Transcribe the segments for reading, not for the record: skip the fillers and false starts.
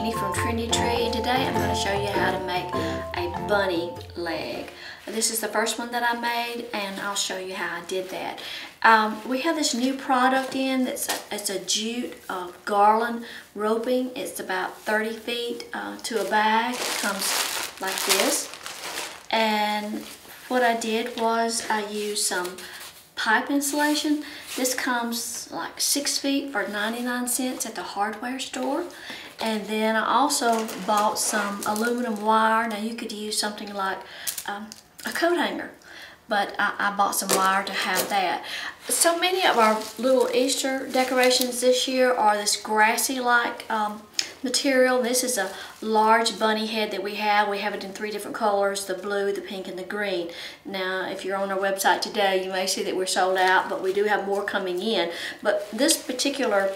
Jeannie from Trendy, and today I'm going to show you how to make a bunny leg. This is the first one that I made, and I'll show you how I did that. We have this new product in it's a jute garland roping. It's about 30 feet to a bag. It comes like this. And what I did was I used some pipe insulation. This comes like 6 feet for 99 cents at the hardware store. And then I also bought some aluminum wire. Now you could use something like a coat hanger, but I bought some wire to have that. So many of our little Easter decorations this year are this grassy like material. This is a large bunny head that we have. We have it in 3 different colors, the blue, the pink, and the green. Now if you're on our website today, you may see that we're sold out, but we do have more coming in. But this particular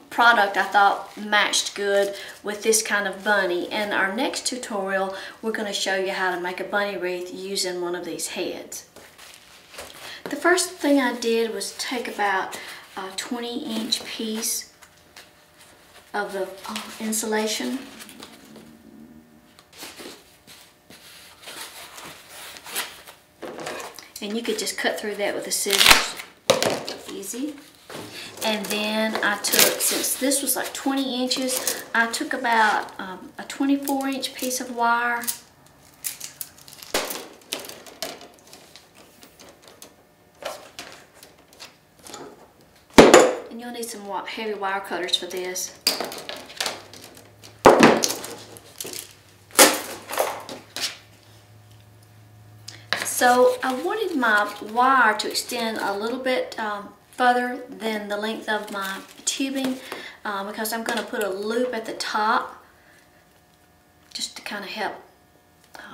product I thought matched good with this kind of bunny. In our next tutorial, we're going to show you how to make a bunny wreath using one of these heads. The first thing I did was take about a 20-inch piece of the insulation. And you could just cut through that with the scissors. Easy. And then I took, since this was like 20 inches, I took about a 24-inch piece of wire. And you'll need some heavy wire cutters for this. So I wanted my wire to extend a little bit further than the length of my tubing because I'm going to put a loop at the top just to kind of help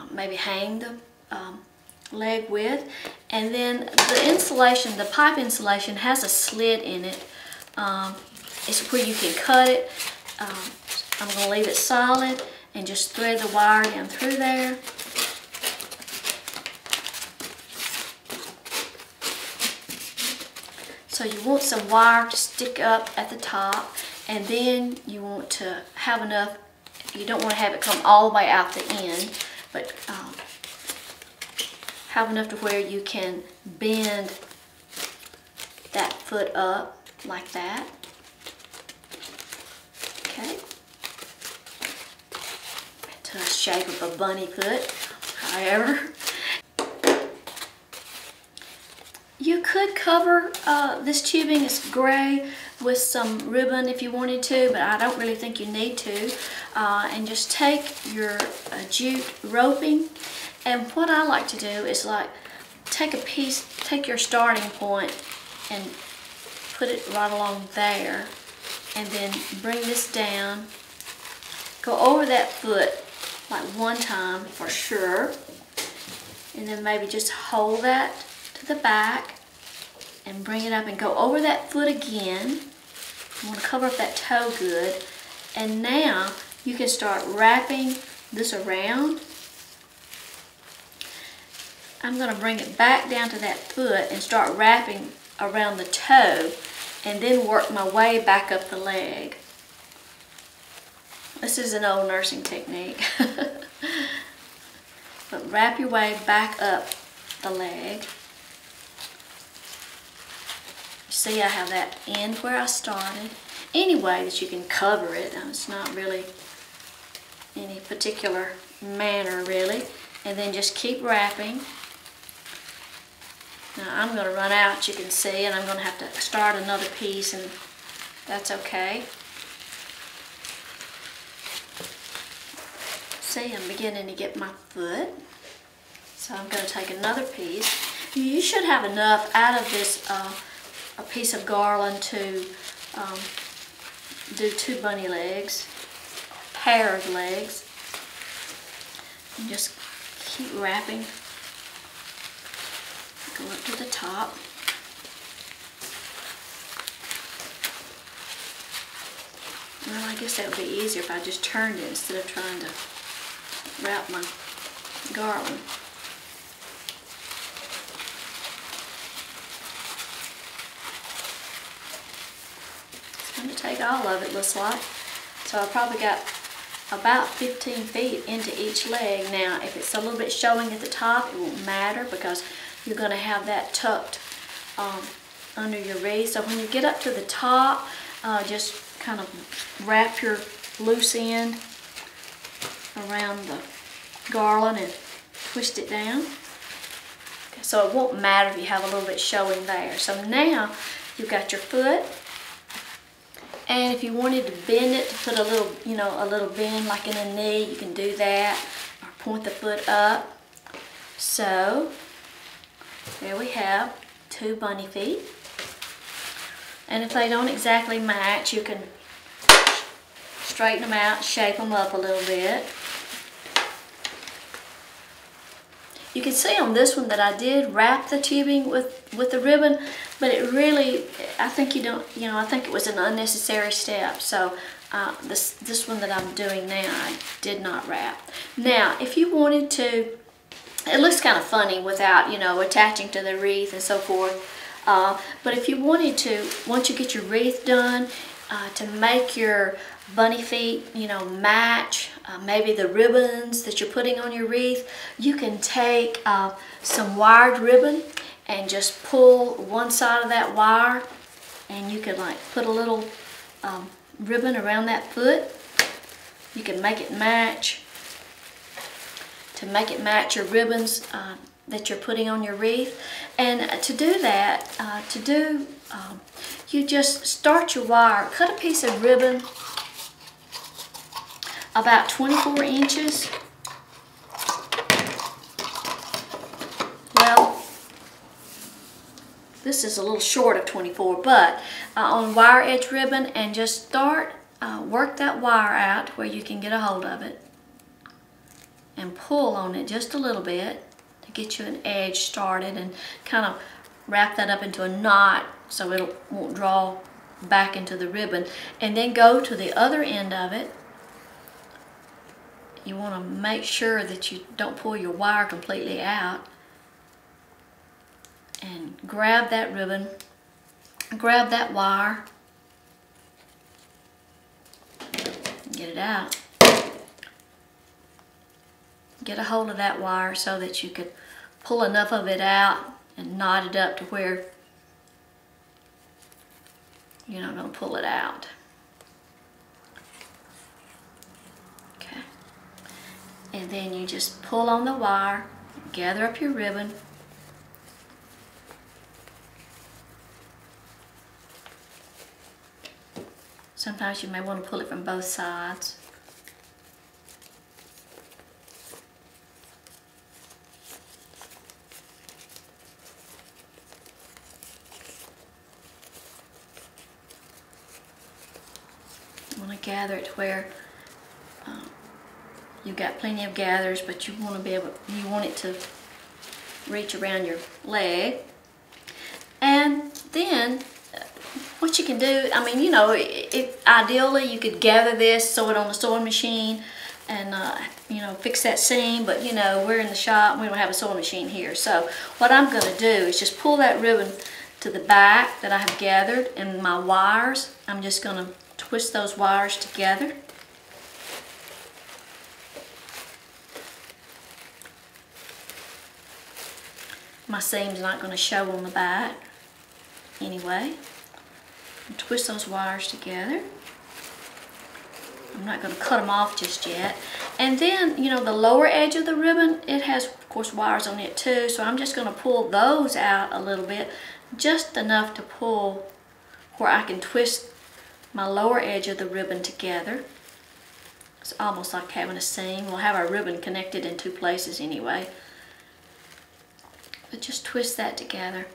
maybe hang the leg with. And then the insulation, the pipe insulation, has a slit in it. It's where you can cut it. I'm going to leave it solid and just thread the wire down through there. So you want some wire to stick up at the top, and then you want to have enough, you don't want to have it come all the way out the end, but have enough to where you can bend that foot up like that. Okay. To the shape of a bunny foot, however. You could cover this tubing, it's gray, with some ribbon if you wanted to, but I don't really think you need to. And just take your jute roping, and what I like to do is like take a piece, take your starting point and put it right along there, and then bring this down, go over that foot like one time for sure, and then maybe just hold that to the back and bring it up and go over that foot again. You want to cover up that toe good. And now you can start wrapping this around. I'm going to bring it back down to that foot and start wrapping around the toe, and then work my way back up the leg. This is an old nursing technique. But wrap your way back up the leg. See, I have that end where I started. Any way that you can cover it. It's not really any particular manner, really. And then just keep wrapping. Now I'm going to run out, you can see, and I'm going to have to start another piece, and that's okay. See, I'm beginning to get my foot. So I'm going to take another piece. You should have enough out of this a piece of garland to do 2 bunny legs, a pair of legs. And just keep wrapping. Go up to the top. Well, I guess that would be easier if I just turned it instead of trying to wrap my garland. It's going to take all of it, looks like. So I probably got about 15 feet into each leg. Now, if it's a little bit showing at the top, it won't matter because you're going to have that tucked under your wreath. So when you get up to the top, just kind of wrap your loose end around the garland and twist it down. Okay, so it won't matter if you have a little bit showing there. So now you've got your foot. And if you wanted to bend it, to put a little, a little bend like in a knee, you can do that. Or point the foot up. So, there we have 2 bunny feet. And if they don't exactly match, you can straighten them out, shape them up a little bit. You can see on this one that I did wrap the tubing with the ribbon, but it really, I think I think it was an unnecessary step. So this one that I'm doing now, I did not wrap. Now, if you wanted to, it looks kind of funny without, attaching to the wreath and so forth. But if you wanted to, once you get your wreath done, to make your bunny feet, match maybe the ribbons that you're putting on your wreath, you can take some wired ribbon and just pull one side of that wire, and you can like put a little ribbon around that foot. You can make it match, to make it match your ribbons that you're putting on your wreath. And to do that, you just start your wire, cut a piece of ribbon about 24 inches. Well, this is a little short of 24, but on wire edge ribbon, and just start, work that wire out to where you can get a hold of it and pull on it just a little bit to get you an edge started, and kind of wrap that up into a knot so it won't draw back into the ribbon. And then go to the other end of it. You want to make sure that you don't pull your wire completely out, and grab that ribbon, grab that wire, get it out. Get a hold of that wire so that you could pull enough of it out and knot it up to where you're not going to pull it out. Okay. And then you just pull on the wire, gather up your ribbon. Sometimes you may want to pull it from both sides. You want to gather it to where you've got plenty of gathers, but you want it to reach around your leg. And then what you can do, I mean, ideally you could gather this, sew it on the sewing machine, and fix that seam, but we're in the shop and we don't have a sewing machine here. So what I'm going to do is just pull that ribbon to the back that I have gathered, and my wires, I'm just going to twist those wires together. My seam's not going to show on the back anyway. And twist those wires together. I'm not going to cut them off just yet. And then, the lower edge of the ribbon, it has, of course, wires on it too. So I'm just going to pull those out a little bit, just enough to pull where I can twist my lower edge of the ribbon together. It's almost like having a seam. We'll have our ribbon connected in 2 places anyway. But just twist that together.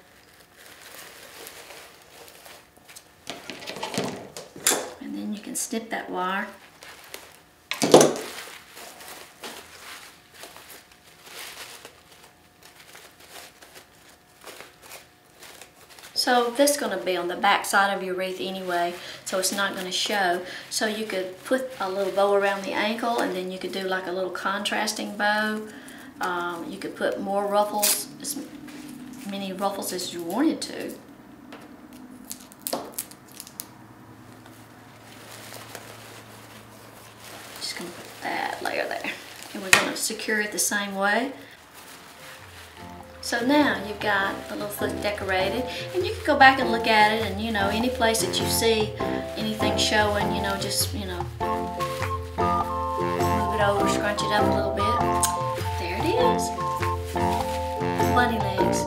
And then you can snip that wire. So this is going to be on the back side of your wreath anyway, so it's not going to show. So you could put a little bow around the ankle, and then you could do like a little contrasting bow. You could put more ruffles, as many ruffles as you wanted to. that layer there. And we're going to secure it the same way. So now you've got the little foot decorated, and you can go back and look at it, and you know, any place that you see anything showing, you know, just, you know, move it over, scrunch it up a little bit. There it is. Bunny legs.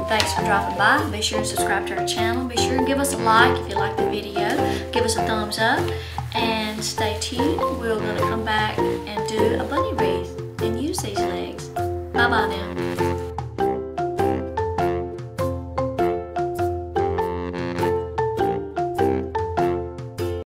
Thanks for dropping by. Be sure and subscribe to our channel. Be sure and give us a like if you like the video. Give us a thumbs up, and stay tuned. We're going to come back and do a bunny wreath and use these legs. Bye-bye now.